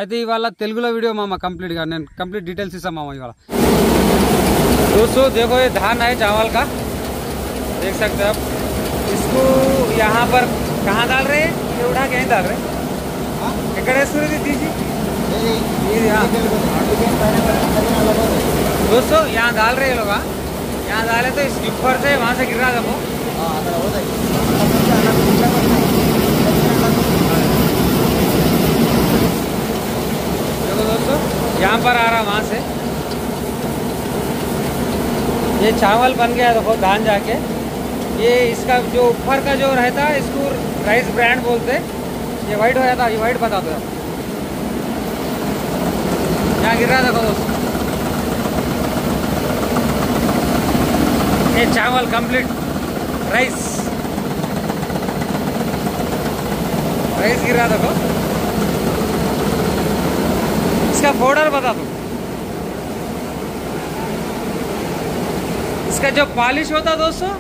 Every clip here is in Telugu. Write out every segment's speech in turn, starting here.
అయితే ఇవాళ తెలుగులో వీడిयो मामा कंप्लीट గా నేను कंप्लीट डिटेल्स इसा मामा इवाला। दोस्तों देखो ये धान है चावल का, देख सकते हैं आप। इसको यहाँ पर कहाँ डाल रहे हैं? ये उठा के यहीं डाल रहे हैं। इकड़े सूर्य दीजिए दोस्तों, यहाँ डाल रहे हैं लोग। यहाँ डाले तो इस ऊपर से वहाँ से गिर रहा था वो। देखो दोस्तों, यहाँ पर आ रहा वहाँ से ये चावल बन गया। देखो धान जाके ये इसका जो ऊपर का जो रहता है इसको राइस ब्रांड बोलते। ये वाइट हो जाता, ये वाइट बता दो। यहाँ गिर रहा देखो दोस्तों, ये चावल कंप्लीट राइस गिर रहा देखो। इसका बॉर्डर बता दो। इसका जो पॉलिश होता दोस्तों,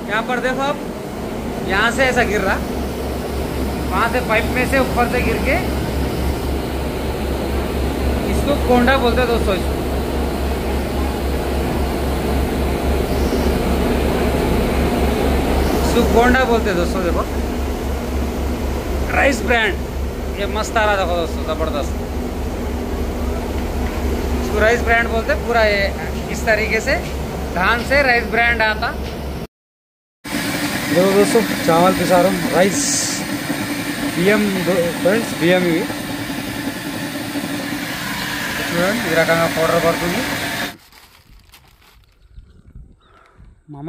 यहाँ पर देखो आप, यहाँ से ऐसा गिर रहा, वहाँ से पाइप में से ऊपर से गिर के इसको कोंडा बोलते हैं दोस्तों। इसको कोंडा बोलते हैं दोस्तों। देखो राइस ब्रांड, ये मस्त आ रहा देखो दोस्तों, जबरदस्त। इसको राइस ब्रांड बोलते हैं। पूरा ये इस तरीके से धान से राइस ब्रांड आता। देखो दोस्तों चावल पिसा रहा हूँ, राइस బియ్యం ఫ్రెండ్స్, బియ్యం ఇవి చూడండి ఈ రకంగా పౌడర్ పడుతుంది మామ।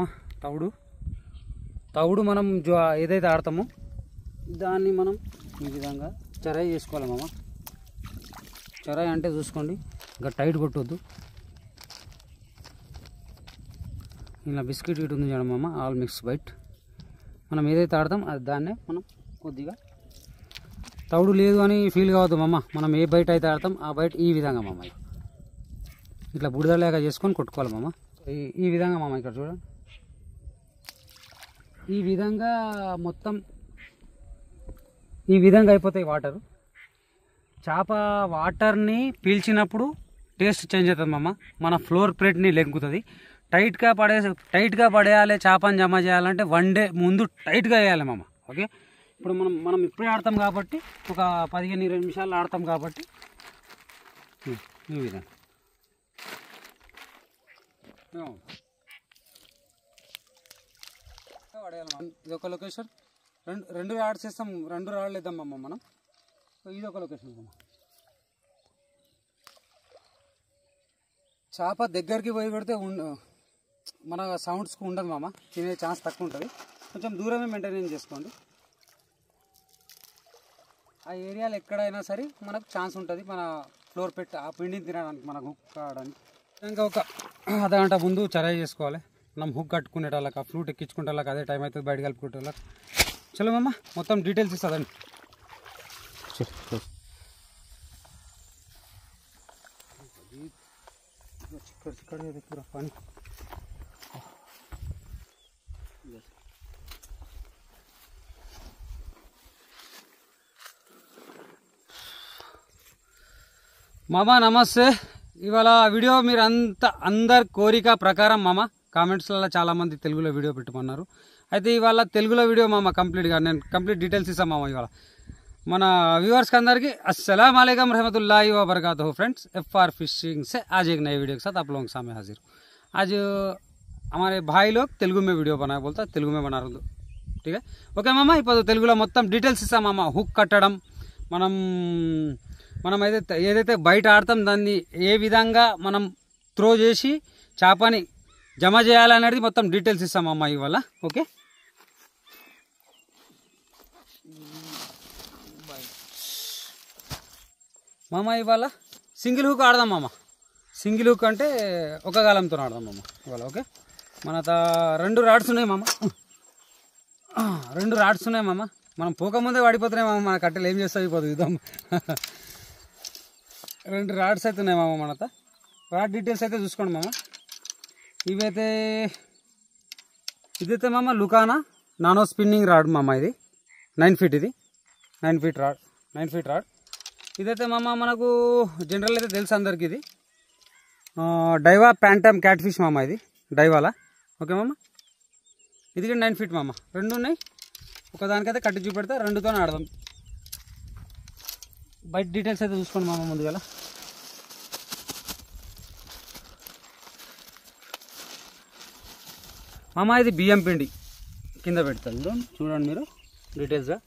తవుడు మనం ఏదైతే ఆడతామో దాన్ని మనం ఈ విధంగా చరాయి చేసుకోవాలి మామ। చరాయి అంటే చూసుకోండి, ఇంకా టైట్ కొట్టొద్దు। ఇలా బిస్కెట్ ఇటు ఉంది చూడండి మామ, ఆల్ మిక్స్ బైట్। మనం ఏదైతే ఆడతాం అది దాన్నే మనం కొద్దిగా తవుడు లేదు అని ఫీల్ కావద్దు మామ। మనం ఏ బయట అయితే ఆడతాం ఆ బయట ఈ విధంగా మామ ఇట్లా బుడదలేక చేసుకొని కొట్టుకోవాలి మామ। ఈ విధంగా మామ ఇక్కడ చూడండి, ఈ విధంగా మొత్తం ఈ విధంగా అయిపోతాయి వాటర్। చేప వాటర్ని పీల్చినప్పుడు టేస్ట్ చేంజ్ అవుతుంది మామ। మన ఫ్లోర్ ప్లేట్ని లెంకుతుంది। టైట్గా పడేయాలి చేపని జమ చేయాలంటే వన్ డే ముందు టైట్గా వేయాలి మామ। ఓకే, ఇప్పుడు మనం ఇప్పుడే ఆడతాం కాబట్టి ఒక 15-20 నిమిషాలు ఆడతాం కాబట్టి ఈ విధంగా ఇది ఒక లొకేషన్। రెండు రాడ్స్ వేస్తాం, 2 రాడ్లు వేద్దాం అమ్మ మనం। ఇది ఒక లొకేషన్ అమ్మ। చేప దగ్గరికి పోయి పెడితే మన సౌండ్స్కి ఉండదు మామ, తినే ఛాన్స్ తక్కువ ఉంటుంది। కొంచెం దూరమే మెయింటైన్ చేసుకోండి। ఆ ఏరియాలో ఎక్కడైనా సరే మనకు ఛాన్స్ ఉంటుంది మన ఫ్లోర్ పెట్టి ఆ పిండిని తినడానికి, మనకు హుక్ కావడానికి। ఇంకా ఒక అర్ధగంట ముందు చరాయి చేసుకోవాలి మనం। హుక్ కట్టుకునేటోళ్ళకి, ఆ ఫ్లూట్ ఎక్కించుకునేటోళ్ళకి అదే టైం అవుతుంది, బయట కలుపుకునేటోళ్ళకి। చలో మామ మొత్తం డీటెయిల్స్ ఇస్తుందండి। పూరా పని మామ నమస్తే। ఇవాళ వీడియో మీరు అందరి కోరిక ప్రకారం మామ కామెంట్స్లలో చాలామంది తెలుగులో వీడియో పెట్టమన్నారు। అయితే ఇవాళ తెలుగులో వీడియో మామ కంప్లీట్గా నేను కంప్లీట్ డీటెయిల్స్ ఇస్తాను మామ ఇవాళ మన व्यूअर्स అందరికీ अस्सलाम वालेकुम रहमतुल्लाहि व बरकातहू। फ्रेंड्स FR फिशिंग से आज एक नई वीडियो के साथ आप लोगों के सामने हाजिर। आज हमारे भाई लोग तेलुगु में वीडियो बनाया, बोलता तेलुगु में बना रहा हूँ, ठीक है ఓకే మామ। ఇప్పుడు తెలుగులో మొత్తం డీటెయిల్స్ ఇస్తాం మామ। హుక్ కట్టడం, మనం ఏదైతే బయట ఆడతాం దాన్ని ఏ విధంగా మనం త్రో చేసి చేపని జమ చేయాలనేది మొత్తం డీటెయిల్స్ ఇస్తాం మామ ఇవాళ। ఓకే మామ ఇవాళ సింగిల్ హుక్ ఆడదాం మామ। సింగిల్ హుక్ అంటే ఒక గాలంతో ఆడదాం మామ ఇవాళ। ఓకే మన 2 రాడ్స్ ఉన్నాయి మామ, 2 రాడ్స్ ఉన్నాయి మామ। మనం పోకముందే పడిపోతున్నాయి మామ, మన కట్టెలు ఏం చేస్తావు అయిపోతుంది ఇద్దాం। 2 రాడ్స్ అయితే ఉన్నాయి మామ మనతో। రాడ్ డీటెయిల్స్ అయితే చూసుకోండి మామ। ఇదైతే మామ లుకానా నానో స్పిన్నింగ్ రాడ్ మామ। ఇది 9 ఫీట్, ఇది 9 ఫీట్ రాడ్, 9 ఫీట్ రాడ్। ఇదైతే మామ మనకు జనరల్ అయితే తెలుసు అందరికి, ఇది డైవా ప్యాంటమ్ క్యాట్ ఫిష్ మామ, ఇది డైవాలా. ఓకే మామ, ఇది కూడా 9 feet మామ. రెండు ఉన్నాయి, ఒకదానికైతే కట్టి చూపెడితే రెండుతో ఆడదాం. బయట డీటెయిల్స్ అయితే చూసుకోండి మామ ముందుగా. మామ ఇది బియ్యం పిండి కింద పెడతాను, చూడండి మీరు డీటెయిల్స్గా.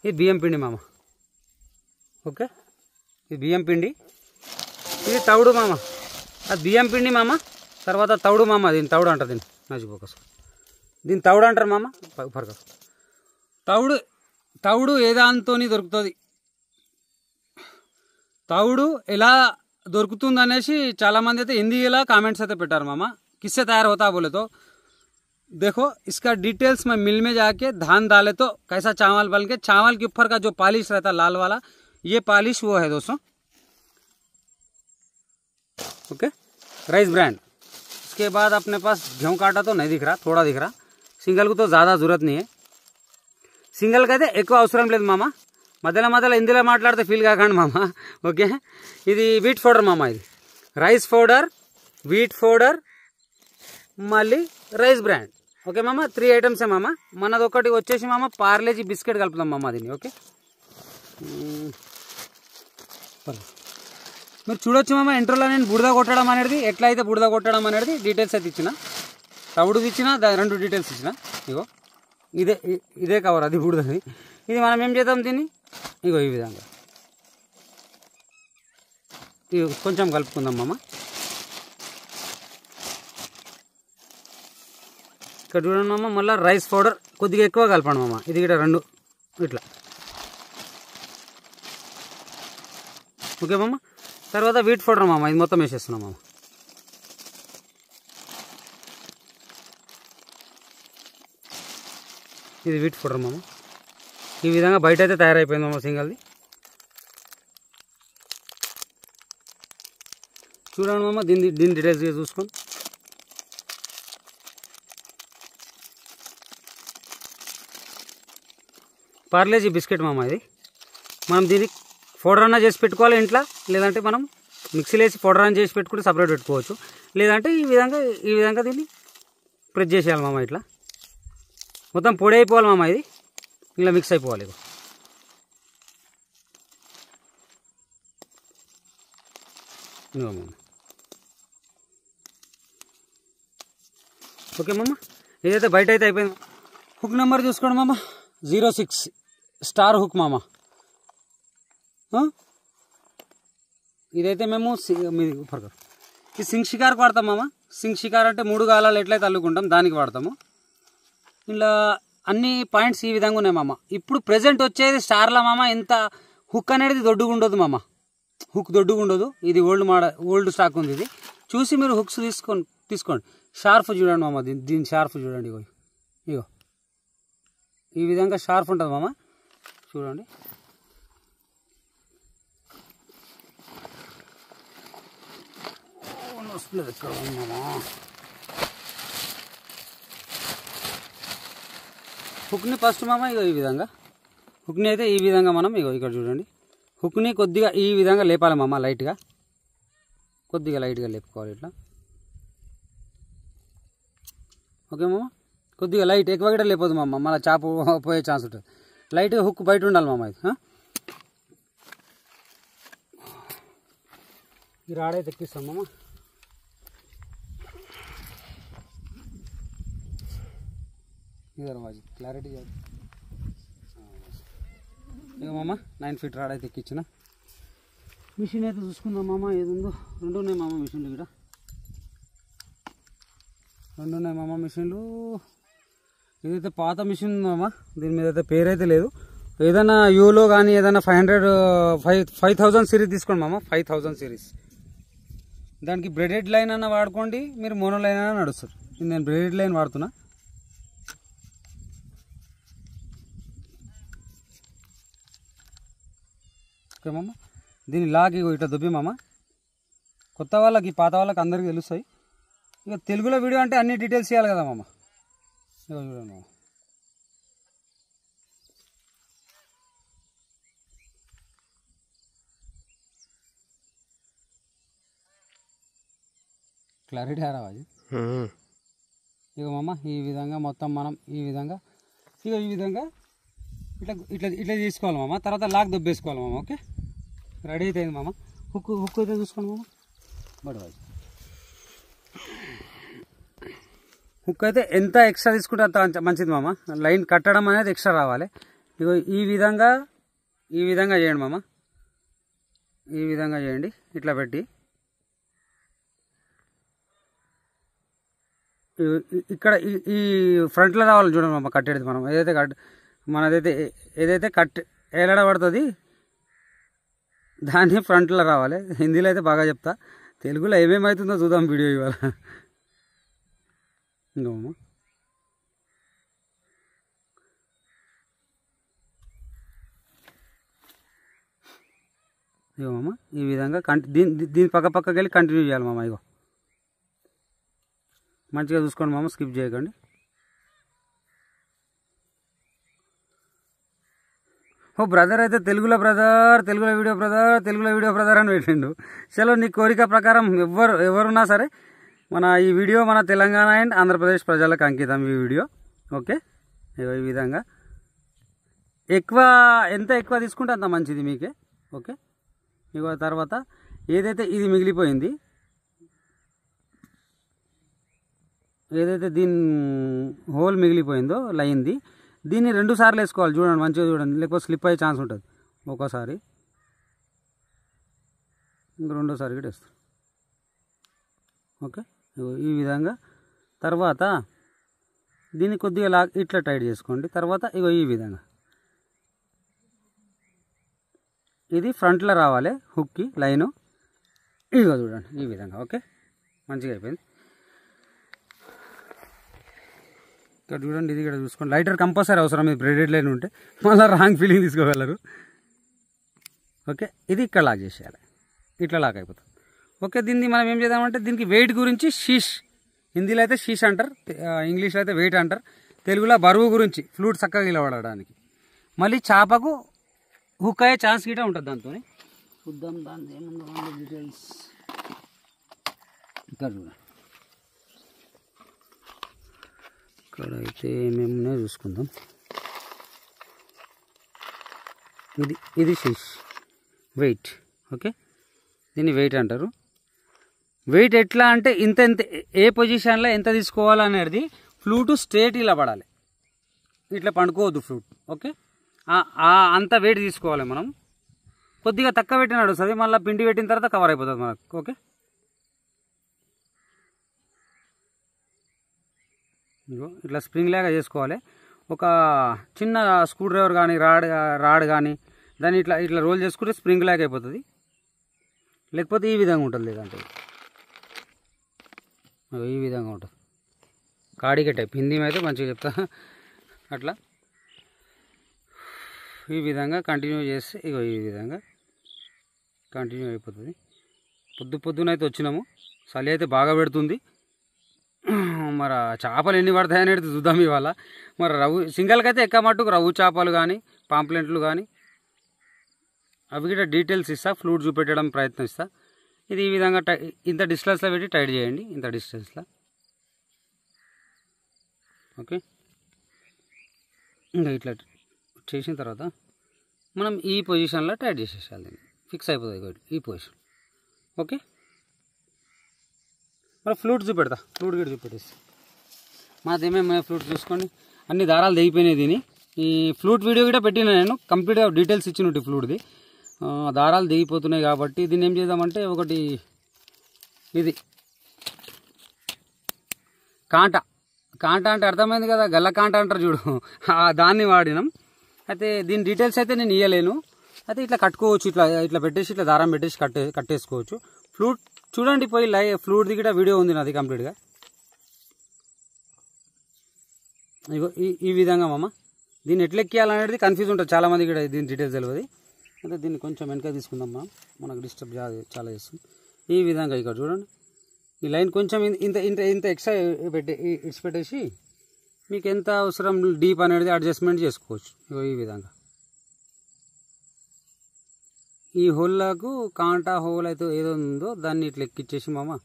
ఇది బియ్యం పిండి మామ. ఓకే, ఇది బియ్యం పిండి, ఇది తౌడు మామ. అది బియ్యం పిండి మామ, తర్వాత తౌడు మామ. దీని తౌడు అంటారు, దీన్ని మ్యాజిక్ ఫోకస్, దీన్ని తౌడు అంటారు మామ. ఫర్కస్ తౌడు ఏ దాంతో దొరుకుతుంది, తౌడు ఎలా దొరుకుతుంది అనేసి చాలామంది అయితే హిందీలో కామెంट्स అయితే పెట్టారు మామ. किससे तैयार होता बोले तो देखो इसका डिटेल्स में मिल में जाके धान डाले तो कैसा चावल बन के, चावल के ऊपर का जो पॉलिश रहता लाल वाला, ये पॉलिश वो है दोस्तों. Okay, rice brand. इसके बाद अपने पास गेहूँ काटा तो नहीं दिख रहा, थोड़ा दिख रहा. सिंगल को तो ज़्यादा ज़रूरत नहीं है, సింగల్ కి అయితే ఎక్కువ అవసరం లేదు మామ. మధ్యలో హిందీలో మాట్లాడితే ఫీల్ కాకండి మామ. ఓకే, ఇది వీట్ పౌడర్ మామ, ఇది రైస్ పౌడర్, వీట్ పౌడర్, మళ్ళీ రైస్ బ్రాండ్. ఓకే మామ, 3 ఐటమ్సే మామ. మనది ఒకటి వచ్చేసి మామ పార్లేజీ బిస్కెట్ కలుపుతాం మామ దీన్ని. ఓకే, మీరు చూడొచ్చు మామ, ఇంట్రోలో నేను బురద కొట్టడం అనేది, ఎట్లా అయితే బురద కొట్టడం అనేది డీటెయిల్స్ అయితే ఇచ్చిన, తవుడు ఇచ్చిన, 2 డీటెయిల్స్ ఇచ్చిన. ఇగో ఇదే కవర్, అది బురదది. ఇది మనం ఏం చేద్దాం దీన్ని, ఇగో ఈ విధంగా ఇది కొంచెం కలుపుకుందాం మామ. ఇక్కడ చూడండి మామ, మళ్ళీ రైస్ పౌడర్ కొద్దిగా ఎక్కువ కలపండి మామ. ఇది ఇక్కడ 2 ఇట్లా. ఓకే మామ, తర్వాత వీట్ పౌడర్ మామ, ఇది మొత్తం వేసేస్తున్నాం మామ. ఇది వీట్ పౌడర్ మామ. ఈ విధంగా బయట అయితే తయారైపోయింది మామ సింగల్ది. చూడండి మామ, దీని డీటెయిల్స్గా చూసుకోండి. పార్లేజీ బిస్కెట్ మామ, ఇది మనం దీనికి పౌడర్ అన్నా చేసి పెట్టుకోవాలి ఇంట్లో, లేదంటే మనం మిక్సీలో వేసి పౌడర్ అన్నా చేసి పెట్టుకుంటే సపరేట్ పెట్టుకోవచ్చు, లేదంటే ఈ విధంగా దీన్ని ప్రెస్ చేసేయాలి మామ. ఇట్లా మొత్తం పొడి అయిపోవాలి మామ, ఇది ఇలా మిక్స్ అయిపోవాలి. ఇదిగో మామ. ఓకే మామ, ఇదైతే బయట అయితే అయిపోయింది. హుక్ నెంబర్ చూసుకోండి మామ, 06 స్టార్ హుక్ మామ. ఇదైతే మేము ఈ సింగ్ షికార్కి వాడతాం మామ. సింగ్ షికార్ అంటే 3 గాలాలు ఎట్లయితే అల్లుకుంటాం దానికి వాడతాము. ఇలా అన్ని పాయింట్స్ ఈ విధంగా ఉన్నాయి మామ. ఇప్పుడు ప్రెజెంట్ వచ్చేది స్టార్లా మామ, ఎంత హుక్ అనేది దొడ్డుగా ఉండదు మామ, హుక్ దొడ్డుగా ఉండదు. ఇది ఓల్డ్ స్టాక్ ఉంది, ఇది చూసి మీరు హుక్స్ తీసుకోండి. షార్ప్ చూడండి మామ, దీని షార్ప్ చూడండి. ఇగో ఈ విధంగా షార్ప్ ఉంటుంది మామ, చూడండి. హుక్ని ఫస్ట్ మామ ఇగో ఈ విధంగా, హుక్ని అయితే ఈ విధంగా మనం ఇగో ఇక్కడ చూడండి, హుక్ని కొద్దిగా ఈ విధంగా లేపాలి మామ, లైట్గా, కొద్దిగా లైట్గా లేపుకోవాలి ఇట్లా. ఓకే మామ, కొద్దిగా లైట్, ఎక్కువ కూడా లేపదు మామ, మళ్ళీ చాపు పోయే ఛాన్స్ ఉంటుంది. లైట్గా హుక్ బయట ఉండాలి మామ. ఇది ఈ రాడైతే ఎక్కిస్తాం మామ. క్లారిటీ ఇక మామ 9 feet రాడ్ అయితే ఎక్కించిన. మిషన్ అయితే చూసుకుందాం మామ, ఏది ఉందో. 2 ఉన్నాయి మామ మిషన్లు, ఇక్కడ 2 ఉన్నాయి మామ మిషన్లు. ఇదైతే పాత మిషన్ మామ, దీని మీద అయితే పేరు అయితే లేదు. ఏదైనా యూలో కానీ ఏదైనా 5000 సిరీస్ తీసుకోండి మామ, 5000 సిరీస్. దానికి బ్రెడెడ్ లైన్ అన్న వాడుకోండి, మీరు మోనో లైన్ అన్న నడుస్తుంది. నేను బ్రెడెడ్ లైన్ వాడుతున్నా. ఓకే మామ, దీన్ని లాగి ఇట్లా దుబ్బి మామ. కొత్త వాళ్ళకి, పాత వాళ్ళకి అందరికీ తెలుస్తాయి. ఇక తెలుగులో వీడియో అంటే అన్ని డీటెయిల్స్ ఇవ్వాలి కదా మామ. ఇక చూడండి మామ, క్లారిటీ రావాలి. ఇక మామ ఈ విధంగా మొత్తం మనం ఈ విధంగా ఇట్లా ఇట్లా ఇట్లా తీసుకోవాలి మామ. తర్వాత లాక్ దొబ్బేసుకోవాలి మామ. ఓకే, రెడీ అవుతుంది మామ. హుక్ అయితే చూసుకోండి మామ. బడవాయి హుక్ అయితే ఎంత ఎక్స్ట్రా తీసుకుంటే అంత మంచిది మామ. లైన్ కట్టడం అనేది ఎక్స్ట్రా రావాలి. ఇగో ఈ విధంగా చేయండి మామ. ఈ విధంగా చేయండి. ఇట్లా పెట్టి ఇక్కడ ఈ ఫ్రంట్లో రావాలి చూడండి మామ. కట్టేది మనం ఏదైతే ఏలాడబడుతుంది దాన్ని ఫ్రంట్లో రావాలి. హిందీలో అయితే బాగా చెప్తా, తెలుగులో ఏమేమవుతుందో చూద్దాం వీడియో ఇవాళ. ఇంకా మామ ఇగో మామ ఈ విధంగా దీని పక్కకి వెళ్ళి కంటిన్యూ చేయాలి మామ. ఇగో మంచిగా చూసుకోండి మామ, స్కిప్ చేయకండి. ఓ బ్రదర్ అయితే తెలుగులో వీడియో బ్రదర్ అని పెట్టిండు. చలో నీ కోరిక ప్రకారం ఎవరున్నా సరే ఈ వీడియో మన తెలంగాణ అండ్ ఆంధ్రప్రదేశ్ ప్రజలకు అంకితం ఈ వీడియో. ఓకే, ఈ విధంగా ఎంత ఎక్కువ తీసుకుంటే అంత మంచిది మీకే. ఓకే, ఇగో తర్వాత ఏదైతే ఇది మిగిలిపోయింది, ఏదైతే దీని హోల్ మిగిలిపోయిందో లైన్ది, దీన్ని 2 సార్లు వేసుకోవాలి. చూడండి, మంచిగా చూడండి, లేకపోతే స్లిప్ అయ్యే ఛాన్స్ ఉంటుంది. ఒకసారి ఇంక రెండోసారి కూడా వేస్తాం. ఓకే, ఈ విధంగా. తర్వాత దీన్ని కొద్దిగా ఇట్లా టైట్ చేసుకోండి. తర్వాత ఇగో ఈ విధంగా ఇది ఫ్రంట్లో రావాలి హుక్కి లైను. ఇగో చూడండి ఈ విధంగా. ఓకే, మంచిగా అయిపోయింది. ఇక్కడ చూడండి, ఇది కూడా చూసుకోండి. లైటర్ కంపల్సరీ అవసరం, ఇది బ్రెడెడ్ లైన్ ఉంటే మళ్ళీ రాంగ్ ఫీలింగ్ తీసుకోగలరు. ఓకే, ఇది ఇక్కడ లాక్ చేసేయాలి, ఇట్లా లాక్ అయిపోతుంది. ఓకే, దీన్ని మనం ఏం చేద్దామంటే దీనికి వెయిట్ గురించి షీష్, హిందీలో అయితే షీష్ అంటారు, ఇంగ్లీష్లో అయితే వెయిట్ అంటారు, తెలుగులో బరువు గురించి ఫ్లూట్ చక్కగా నిలబడడానికి. మళ్ళీ చేపకు హుక్ అయ్యే ఛాన్స్ గిట్ట ఉంటుంది దాంతో. చూద్దాం దాని ఏముందో డీటెయిల్స్. ఇక్కడ చూడండి, ఇక్కడ అయితే ఏమేమో చూసుకుందాం. ఇది షీష్ వెయిట్. ఓకే, దీన్ని వెయిట్ అంటారు. వెయిట్ ఎట్లా అంటే ఇంత ఏ పొజిషన్లో ఎంత తీసుకోవాలనేది ఫ్లూటు స్ట్రేట్ ఇలా పడాలి, ఇట్లా పండుకోవద్దు ఫ్లూట్. ఓకే, అంత వెయిట్ తీసుకోవాలి మనం. కొద్దిగా తక్కువ పెట్టిన నడుస్తుంది, మళ్ళీ పిండి పెట్టిన తర్వాత కవర్ అయిపోతుంది మనకు. ఓకే, ఇగో ఇట్లా స్ప్రింగ్ లాగా చేసుకోవాలి. ఒక చిన్న స్క్రూ డ్రైవర్ కానీ రాడ్ కానీ దాన్ని ఇట్లా రోల్ చేసుకుంటే స్ప్రింగ్ లాగా అయిపోతుంది. లేకపోతే ఈ విధంగా ఉంటుంది, లేదంటే ఈ విధంగా ఉంటుంది. కాడిక టైప్ హిందీ అయితే మంచిగా చెప్తా. అట్లా ఈ విధంగా కంటిన్యూ చేస్తే ఇగో ఈ విధంగా కంటిన్యూ అయిపోతుంది. పొద్దునైతే వచ్చినాము, చలి అయితే బాగా పెడుతుంది. మరి చేపలు ఎన్ని పడతాయనేది చూద్దాం ఇవాళ. మరి సింగల్కి అయితే ఎక్క మట్టుకు రవ్వు చేపలు కానీ పాంప్లెంట్లు కానీ అవి కూడా డీటెయిల్స్ ఇస్తా, ఫ్లూట్ చూపెట్టడం ప్రయత్నిస్తా. ఇది ఈ విధంగా ఇంత డిస్టెన్స్లో పెట్టి టైట్ చేయండి, ఇంత డిస్టెన్స్లో. ఓకే, ఇంకా ఇట్లా చేసిన తర్వాత మనం ఈ పొజిషన్లో టైట్ చేసేసాలి, ఫిక్స్ అయిపోతుంది ఈ పొజిషన్. ఓకే, మరి ఫ్లూట్ చూపెడతా, ఫ్లూట్ కూడా చూపెట్టేసి మాదేమేమి ఫ్లూట్ చూసుకోండి. అన్ని దారాలు తెగిపోయినాయి. దీని ఈ ఫ్లూట్ వీడియో కూడా పెట్టిన నేను, కంప్లీట్గా డీటెయిల్స్ ఇచ్చినట్టు ఫ్లూట్ది. దారాలు దిగిపోతున్నాయి కాబట్టి దీన్ని ఏం చేద్దామంటే ఒకటి ఇది కాంట అంటే అర్థమైంది కదా, గల్ల కాంట అంటారు చూడు, దాన్ని వాడినాం. అయితే దీని డీటెయిల్స్ అయితే నేను ఇవ్వలేను. అయితే ఇట్లా కట్టుకోవచ్చు, ఇట్లా పెట్టేసి ఇట్లా దారం పెట్టేసి కట్టేసుకోవచ్చు. ఫ్లూట్ చూడండి, పోయి ఫ్లూట్ దిగిట వీడియో ఉంది నాది కంప్లీట్గా. ఇగో ఈ విధంగా మామ దీన్ని ఎట్లా ఎక్కియాలనేది కన్ఫ్యూజ్ ఉంటుంది చాలామంది కూడా, దీని డీటెయిల్స్ తెలియదు. అయితే దీన్ని కొంచెం వెనక తీసుకుందాం మనం, మనకు డిస్టర్బ్ చాలా చేస్తుంది. ఈ విధంగా ఇక్కడ చూడండి, ఈ లైన్ కొంచెం ఇంత ఎక్స్ట్రా పెట్టేసి మీకు ఎంత అవసరం డీప్ అనేది అడ్జస్ట్మెంట్ చేసుకోవచ్చు. ఈ విధంగా ఈ హోల్లకు కాంటా హోల్ అయితే ఏదో ఉందో దాన్ని ఇట్లా ఎక్కిచ్చేసి మామ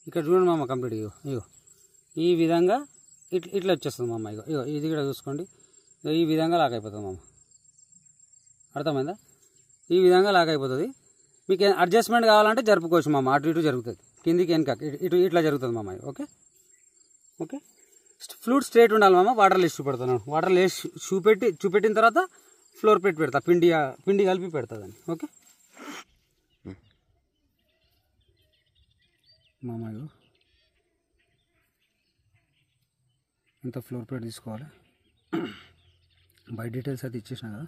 ఇక్కడ చూడండి మామ కంప్లీట్. ఇగో ఈ విధంగా ఇట్లా వచ్చేస్తుంది మామ. ఇగో ఇది కూడా చూసుకోండి. ఈ విధంగా లాక్ అయిపోతుంది మామ. అర్థమైందా? ఈ విధంగా లాక్ అయిపోతుంది. మీకు అడ్జస్ట్మెంట్ కావాలంటే జరుపుకోవచ్చు మామ. అటు ఇటు జరుగుతుంది, కిందికి వెనక ఇటు ఇట్లా జరుగుతుంది మామ. Okay okay. ఫ్లూట్ స్ట్రేట్ ఉండాలి మామ. వాటర్లో వేసి చూపెడతాను. వాటర్లో వేసి చూపెట్టిన తర్వాత ఫ్లోర్ పెడతా. పిండి కలిపి పెడతాదని. ఓకే మామ. ఇగో ఇంత ఫ్లోర్ ప్లేట్ తీసుకోవాలి. బై డీటెయిల్స్ అయితే ఇచ్చేసిన కదా.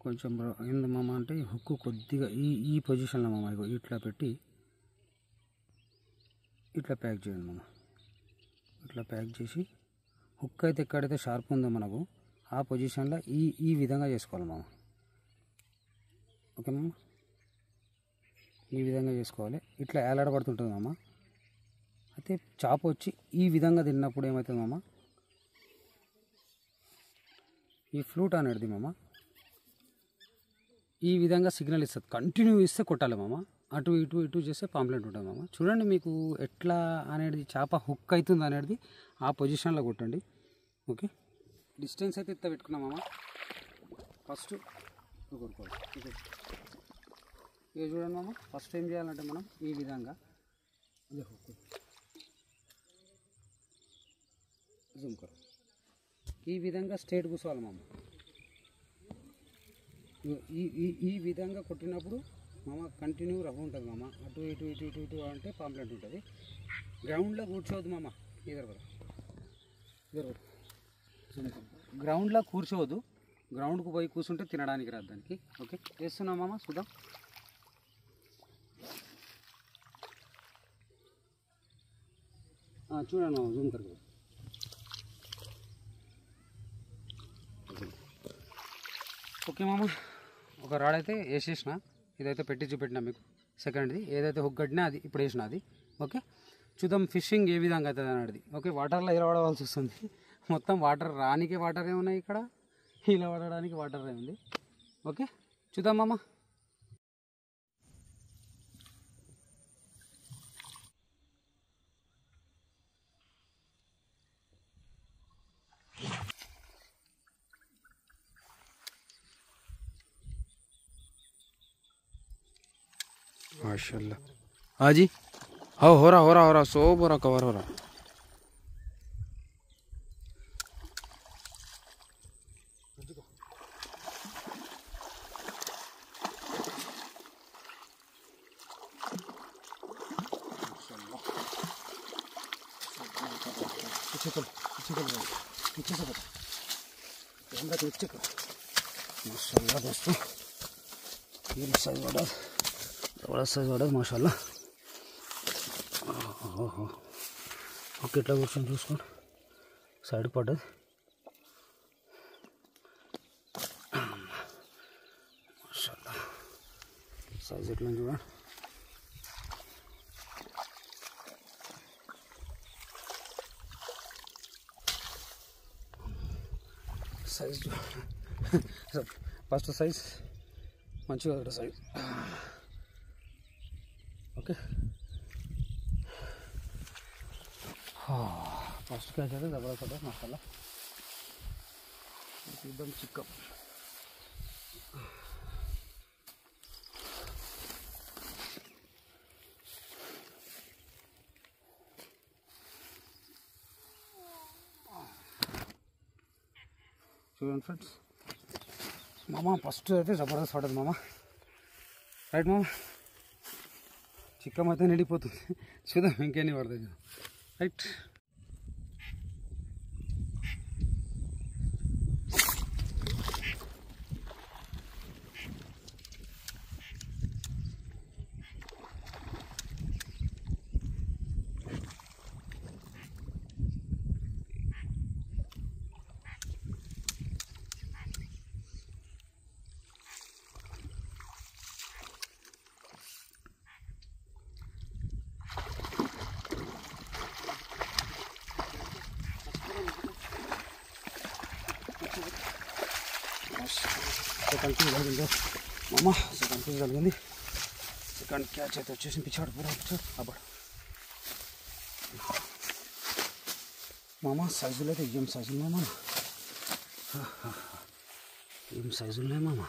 కొంచెం ఏంది మామ అంటే హుక్కు కొద్దిగా ఈ పొజిషన్లో మామ. ఇగో ఇట్లా పెట్టి ఇట్లా ప్యాక్ చేయండి మామ. ఇట్లా ప్యాక్ చేసి హుక్ అయితే ఎక్కడైతే షార్ప్ ఉందో మనకు ఆ పొజిషన్లో ఈ విధంగా చేసుకోవాలి మామ. ఓకే మామ, ఈ విధంగా చేసుకోవాలి. ఇట్లా ఏలాడబడుతుంటుంది మామ. అయితే చాప వచ్చి ఈ విధంగా తిన్నప్పుడు ఏమవుతుంది మామ, ఈ ఫ్లూట్ అనేది మామ ఈ విధంగా సిగ్నల్ ఇస్తుంది. కంటిన్యూ ఇస్తే కొట్టాలి మామ. అటు ఇటు చేస్తే పాంప్లెంట్ ఉంటుంది మామ. చూడండి మీకు ఎట్లా అనేది చేప హుక్ అవుతుంది అనేది ఆ పొజిషన్లో కొట్టండి. ఓకే, డిస్టెన్స్ అయితే ఇంత పెట్టుకున్నాం మామ. ఫస్ట్ కొట్టుకోవాలి. ఇక చూడండి మామ, ఫస్ట్ ఏం చేయాలంటే మనం ఈ విధంగా జూమ్ కర్ ఈ విధంగా స్ట్రేట్ కూర్చోవాలి మామ. ఈ విధంగా కొట్టినప్పుడు మామ కంటిన్యూ రఫ్ ఉంటుంది మామ. అటు ఇటు అంటే పాంప్లెంట్ ఉంటుంది. గ్రౌండ్లో కూర్చోవద్దు మామ. ఇద్దరు గ్రౌండ్లో కూర్చోవద్దు. గ్రౌండ్కు పోయి కూర్చుంటే తినడానికి రాదు దానికి. ఓకే, చేస్తున్నాం మామ. చూద్దాం. చూడండి మామ, జూమ్ కర్. ఓకే మామ, ఒక రాడ్ అయితే వేసేసిన. ఇదైతే పెట్టి చూపెట్టినా మీకు. సెకండ్ది ఏదైతే హుక్ కట్టినా అది ఇప్పుడు వేసిన అది. ఓకే, చూద్దాం ఫిషింగ్ ఏ విధంగా అవుతుంది అనేది. ఓకే, వాటర్లో ఇలా పడవలసి వస్తుంది. మొత్తం వాటర్ రానికే వాటరే ఉన్నాయి ఇక్కడ, ఇలా పడడానికి వాటరే ఉంది. ఓకే, చూద్దాం మామ. माशाल्लाह। हाँ जी, हाँ हो रहा 100 बोरा कवर हो रहा। माशाल्लाह दोस्तों, ये बड़ा साइज वाला माशाल्लाह. ఓకే, ఇట్లా కూర్చొని చూసుకోండి. సైడ్ పడ్డది మాషాల్లా. సైజ్ ఎట్లా చూడండి. సైజ్ ఫస్ట్ సైజ్ మంచిగా సైజ్. ఓకే, फर्स्ट कैच है जबरदस्त है माशाल्लाह. एकदम चिकन. చూడండి ఫ్రెండ్స్, మామ ఫస్ట్ అయితే జబర్దస్త్ పడదు మామ. రైట్ మామ, చిక్కం అయితే నిండిపోతుంది. చూద్దాం ఇంకెన్ని పడుతుంది. రైట్, సెకండ్ పీస్ కలిగింది మామ. సెకండ్ పీస్ కలిగింది. సెకండ్ క్యాచ్ అయితే వచ్చేసి పిచ్చాడు పూరా పిచ్చాడు అబ్బడు మామ. సైజులు అయితే ఏం సైజులు ఉన్నాయి మామ, ఏం సైజులు ఉన్నాయి మామ.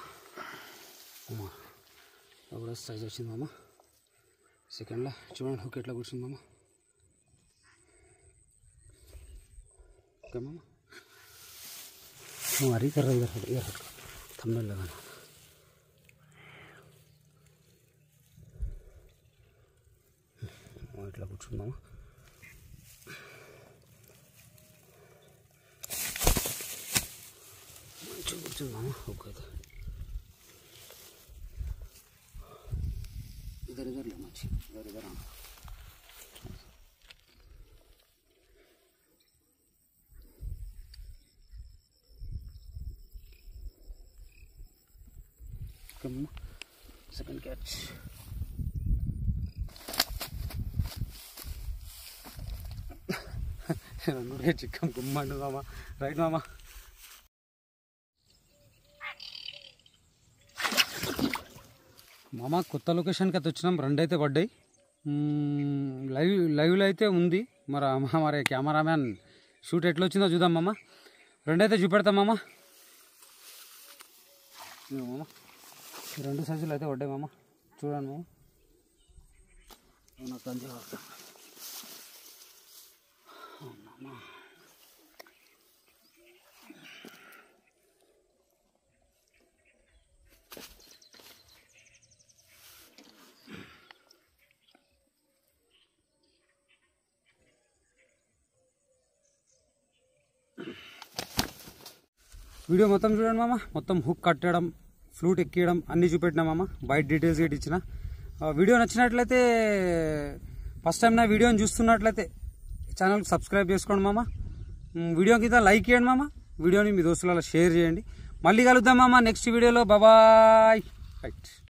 అమ్మా అప్పుడు సైజు వచ్చింది మామ. సెకండ్లో చూడండి హుక్ ఎట్లా కూర్చుంది మామ. ఓకే మామ. మరీ కర్ర ఇయర్ తమ్ముళ్ళు కానీ ఇట్లా కూర్చుందామా. మంచిగా కూర్చుందామా. ఓకే ఇద్దరు ఇద్దరులే మంచి ఇద్దరు సెకండ్ క్యాచ్. రెండు చిక్కం గుమ్మండు మామ. రైట్ మామ. మామ కొత్త లొకేషన్కి అయితే వచ్చినాం. రెండు అయితే పడ్డాయి. లైవ్లో అయితే ఉంది. మరి కెమెరామ్యాన్ షూట్ ఎట్లా వచ్చిందో చూద్దాం మామ. రెండు అయితే చూపెడతాం మామ. మామ రెండు సైజులు అయితే పడ్డాయి మామ. చూడండి మామ. నాకు అంతే వీడియో మొత్తం చూడండి మామ. మొత్తం హుక్ కట్టడం, ఫ్లూట్ ఎక్కియడం అన్నీ చూపెట్టినా మామ. బయట డీటెయిల్స్ గట్టి ఇచ్చిన. వీడియో నచ్చినట్లయితే ఫస్ట్ టైం నా వీడియోని చూస్తున్నట్లయితే ఛానల్కి సబ్స్క్రైబ్ చేసుకోండి మామ. వీడియో కింద లైక్ చేయండి మామ. వీడియోని మీ దోస్తులలో షేర్ చేయండి. మళ్ళీ కలుద్దాం మామ నెక్స్ట్ వీడియోలో. బాయ్. రైట్.